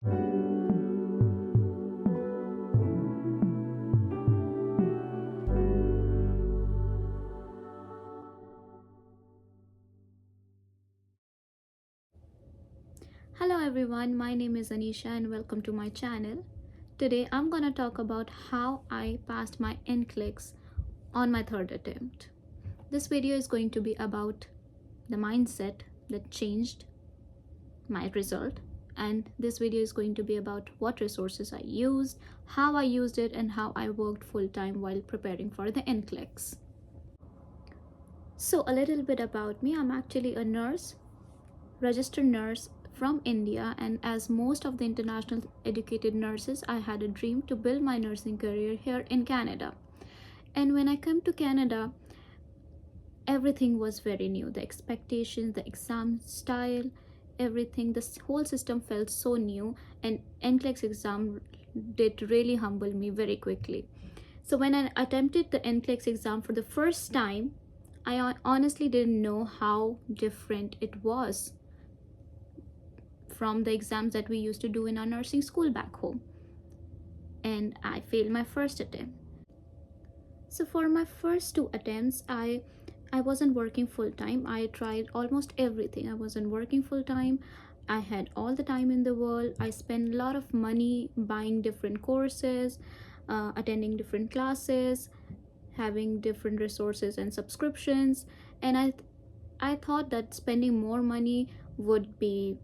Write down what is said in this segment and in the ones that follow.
Hello everyone, my name is Anisha and welcome to my channel. Today I'm gonna talk about how I passed my NCLEX on my third attempt. This video is going to be about the mindset that changed my result, and this video is going to be about what resources I used, how I used it, and how I worked full time while preparing for the NCLEX. So a little bit about me. I'm actually a nurse, registered nurse from India, and as most of the international educated nurses, I had a dream to build my nursing career here in Canada. And when I came to Canada, everything was very new. The expectations, the exam style, everything, this whole system felt so new, and NCLEX exam did really humble me very quickly. So when I attempted the NCLEX exam for the first time, I honestly didn't know how different it was from the exams that we used to do in our nursing school back home. And I failed my first attempt. So for my first two attempts, I wasn't working full time. I tried almost everything. I wasn't working full time. I had all the time in the world. I spent a lot of money buying different courses, attending different classes, having different resources and subscriptions. And I thought that spending more money would be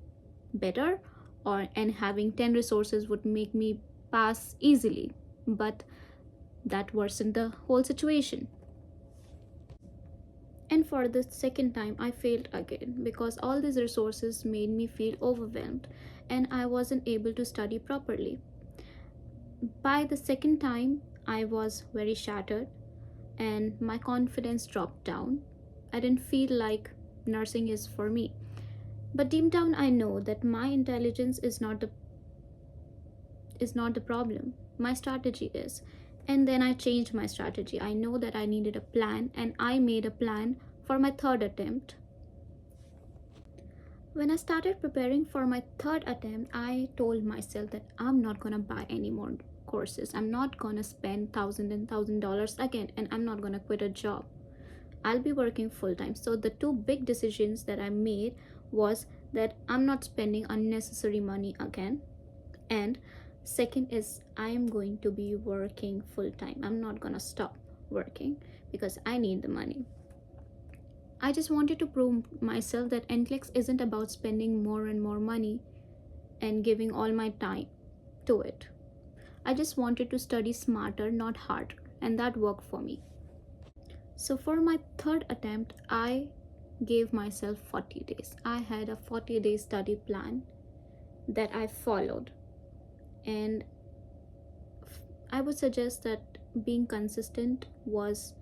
better, or and having 10 resources would make me pass easily, but that worsened the whole situation. And for the second time I failed again because all these resources made me feel overwhelmed and I wasn't able to study properly. By the second time I was very shattered and my confidence dropped down. I didn't feel like nursing is for me. But deep down I know that my intelligence is not the problem. My strategy is. And then I changed my strategy. I know that I needed a plan, and I made a plan for my third attempt. When I started preparing for my third attempt, I told myself that I'm not gonna buy any more courses. I'm not gonna spend $1,000 again, and I'm not gonna quit a job. I'll be working full time. So the two big decisions that I made was that I'm not spending unnecessary money again, and second is I am going to be working full time. I'm not gonna stop working because I need the money. I just wanted to prove myself that NCLEX isn't about spending more and more money and giving all my time to it. I just wanted to study smarter, not harder, and that worked for me. So for my third attempt, I gave myself 40 days. I had a 40-day study plan that I followed, and I would suggest that being consistent was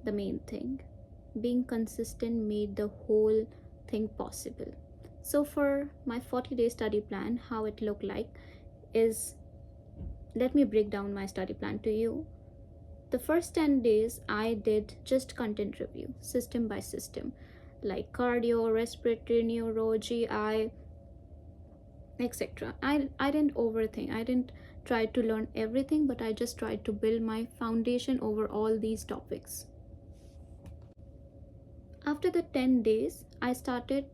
the main thing. Being consistent made the whole thing possible. So for my 40-day study plan, how it looked like is, let me break down my study plan to you. The first 10 days I did just content review, system by system, like cardio, respiratory, neuro, GI, etc. I didn't overthink. I didn't try to learn everything, but I just tried to build my foundation over all these topics. After the 10 days, I started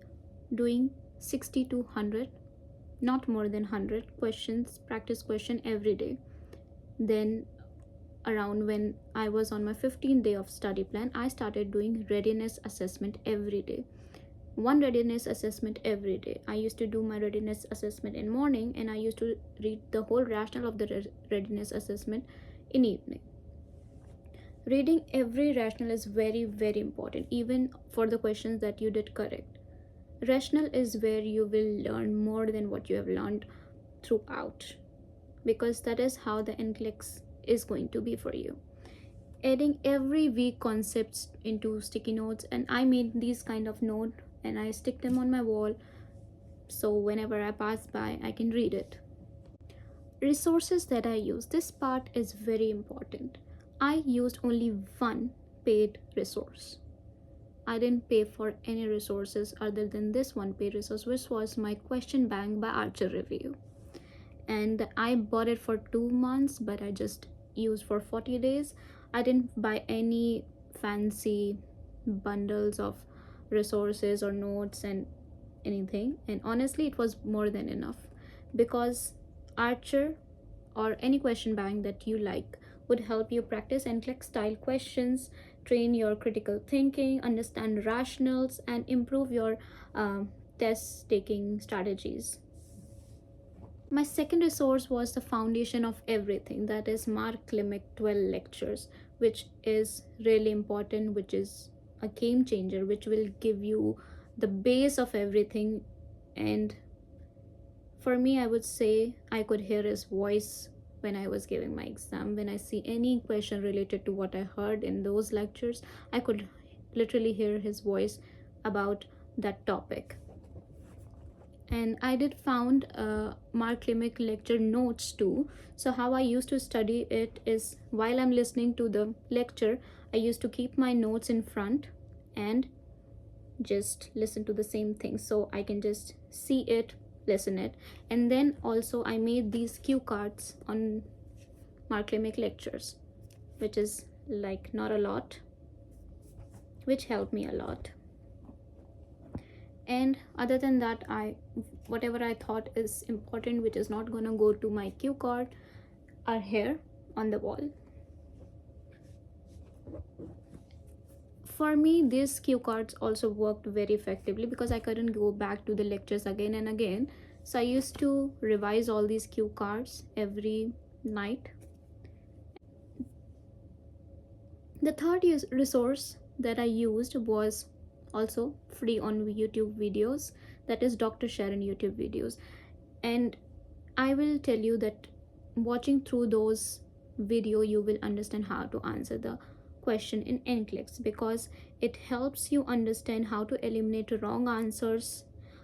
doing 60 to 100, not more than 100 questions, practice question every day. Then around when I was on my 15th day of study plan, I started doing readiness assessment every day. One readiness assessment every day. I used to do my readiness assessment in morning, and I used to read the whole rationale of the readiness assessment in evening. Reading every rationale is very, very important, even for the questions that you did correct. Rationale is where you will learn more than what you have learned throughout, because that is how the NCLEX is going to be for you. Adding every week concepts into sticky notes, and I made these kind of note and I stick them on my wall, so whenever I pass by I can read it. Resources that I use, this part is very important. I used only one paid resource. I didn't pay for any resources other than this one paid resource, which was my question bank by Archer Review. and I bought it for 2 months, but I just used for 40 days. I didn't buy any fancy bundles of resources or notes and anything, and honestly it was more than enough, because Archer or any question bank that you like would help you practice NCLEX style questions, train your critical thinking, understand rationals, and improve your test taking strategies. My second resource was the foundation of everything, that is Mark Klimek 12 lectures, which is really important, which is a game changer, which will give you the base of everything. And for me, I would say I could hear his voice when I was giving my exam. When I see any question related to what I heard in those lectures, I could literally hear his voice about that topic. And I did found Mark Klimek lecture notes too. So how I used to study it is, while I'm listening to the lecture, I used to keep my notes in front and just listen to the same thing, so I can just see it, listen it. And then also I made these cue cards on Mark Klimek lectures, which is like not a lot, which helped me a lot. And other than that, I whatever I thought is important, which is not gonna go to my cue card, are here on the wall. For me, these cue cards also worked very effectively because I couldn't go back to the lectures again and again. So I used to revise all these cue cards every night. The third resource that I used was also free on YouTube videos, that is Dr. Sharon YouTube videos. And I will tell you that watching through those video, you will understand how to answer the question in NCLEX, because it helps you understand how to eliminate wrong answers,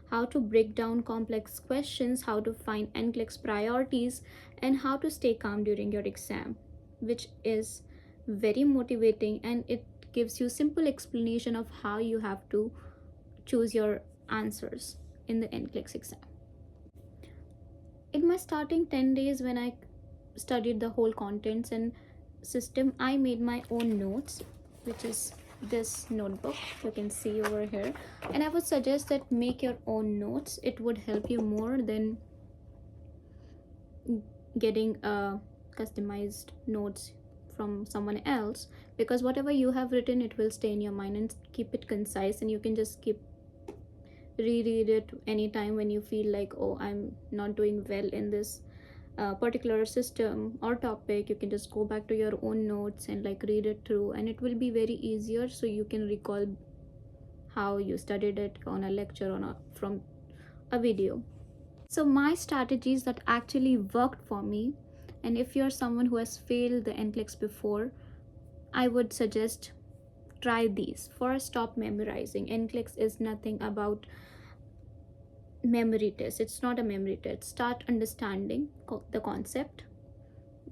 how to break down complex questions, how to find NCLEX priorities, and how to stay calm during your exam, which is very motivating, and it gives you simple explanation of how you have to choose your answers in the NCLEX exam. In my starting 10 days, when I studied the whole contents and system, I made my own notes, which is this notebook you can see over here. And I would suggest that make your own notes. It would help you more than getting customized notes from someone else, because whatever you have written, it will stay in your mind, and keep it concise, and you can just keep reread it anytime when you feel like, oh, I'm not doing well in this particular system or topic. You can just go back to your own notes and like read it through, and it will be very easier, so you can recall how you studied it on a lecture or from a video. So my strategies that actually worked for me, and if you're someone who has failed the NCLEX before, I would suggest try these. First, stop memorizing. NCLEX is nothing about memory test. It's not a memory test. Start understanding the concept.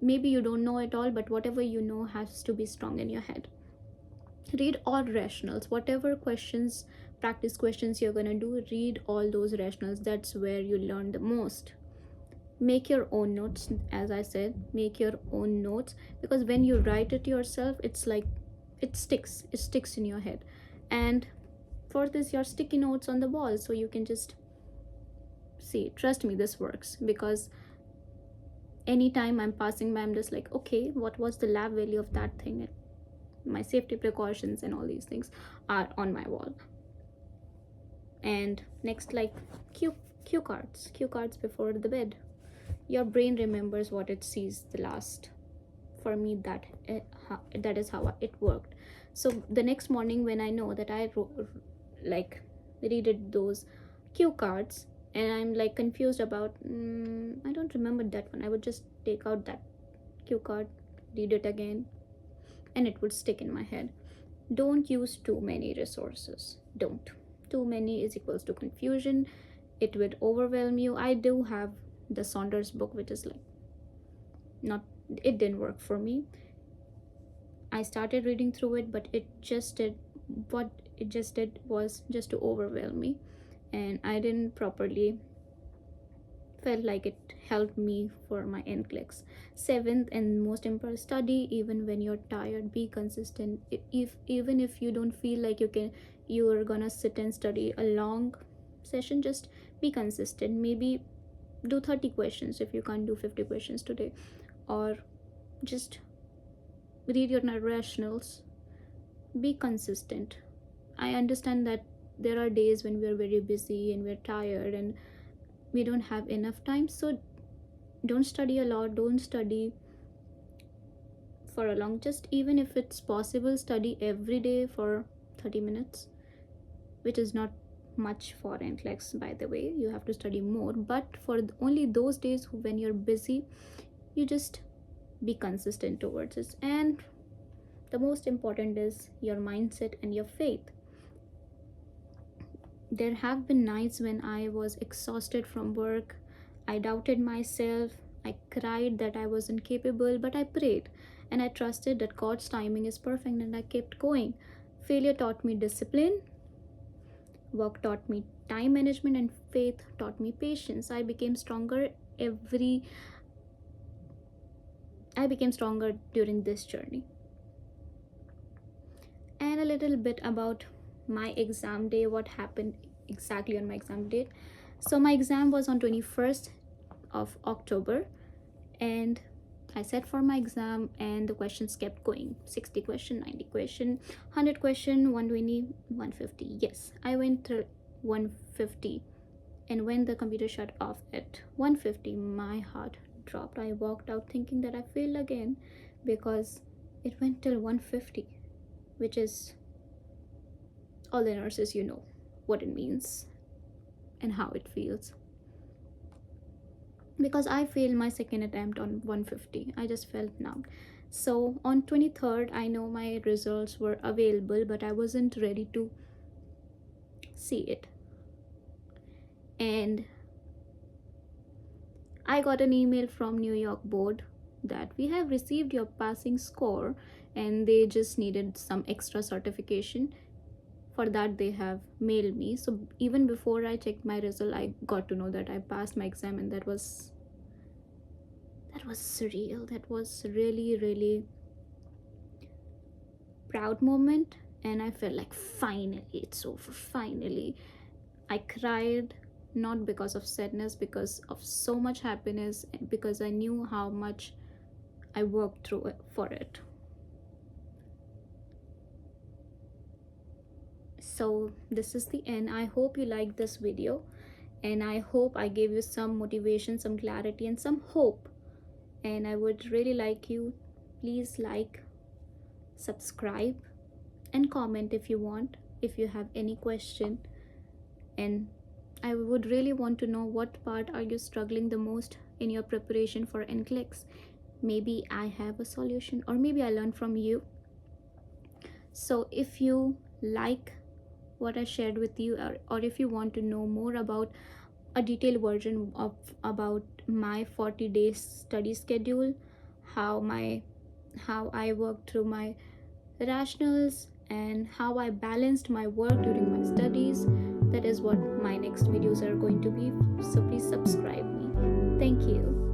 Maybe you don't know it all, but whatever you know has to be strong in your head. Read all rationals. Whatever questions, practice questions you're going to do, read all those rationals. That's where you learn the most. Make your own notes. As I said, make your own notes, because when you write it yourself, it's like it sticks in your head. And for this, your sticky notes on the wall, so you can just see. Trust me, this works, because anytime I'm passing by, I'm just like, okay, what was the lab value of that thing? My safety precautions and all these things are on my wall. And next, like cue cards before the bed. Your brain remembers what it sees the last. For me, that is how it worked. So the next morning, when I know that I read those cue cards, and I'm like confused about, I don't remember that one, I would just take out that cue card, read it again, and it would stick in my head. Don't use too many resources. Don't. Too many is equals to confusion. It would overwhelm you. I do have the Saunders book, which is like it didn't work for me. I started reading through it, but it just did was just to overwhelm me, and I didn't properly felt like it helped me for my NCLEX. Seventh and most important, study even when you're tired. Be consistent. If even if you don't feel like you are gonna sit and study a long session, just be consistent. Maybe do 30 questions if you can't do 50 questions today, or just read your rationals. Be consistent. I understand that there are days when we are very busy and we're tired and we don't have enough time, so don't study a lot, don't study for a long, just even if it's possible, study every day for 30 minutes, which is not much for NCLEX, by the way. You have to study more, but for only those days when you're busy, you just be consistent towards it. And the most important is your mindset and your faith. There have been nights when I was exhausted from work. I doubted myself. I cried that I wasn't capable, but I prayed and I trusted that God's timing is perfect, and I kept going. Failure taught me discipline, work taught me time management, and faith taught me patience. Every I became stronger during this journey. And a little bit about my exam day, what happened exactly on my exam date. So my exam was on 21st of October, and I sat for my exam and the questions kept going. 60 question, 90 question, 100 question, 120, 150. Yes, I went through 150, and when the computer shut off at 150, my heart dropped. I walked out thinking that I failed again, because it went till 150, which is, all the nurses, you know what it means and how it feels. Because I failed my second attempt on 150, I just felt numb. So on 23rd, I know my results were available, but I wasn't ready to see it. And I got an email from New York board that we have received your passing score, and they just needed some extra certification. For that, they have mailed me. So even before I checked my result, I got to know that I passed my exam, and that was surreal. That was really, really proud moment, and I felt like finally it's over. Finally, I cried, not because of sadness, because of so much happiness, because I knew how much I worked through it for it. So this is the end. I hope you liked this video, and I hope I gave you some motivation, some clarity, and some hope. And I would really like you, please like, subscribe, and comment if you want, if you have any question. And I would really want to know, what part are you struggling the most in your preparation for NCLEX. Maybe I have a solution, or maybe I learned from you. So if you like what I shared with you, or if you want to know more about a detailed version of about my 40 days study schedule, how I worked through my rationals, and how I balanced my work during my studies, that is what my next videos are going to be. So please subscribe me. Thank you.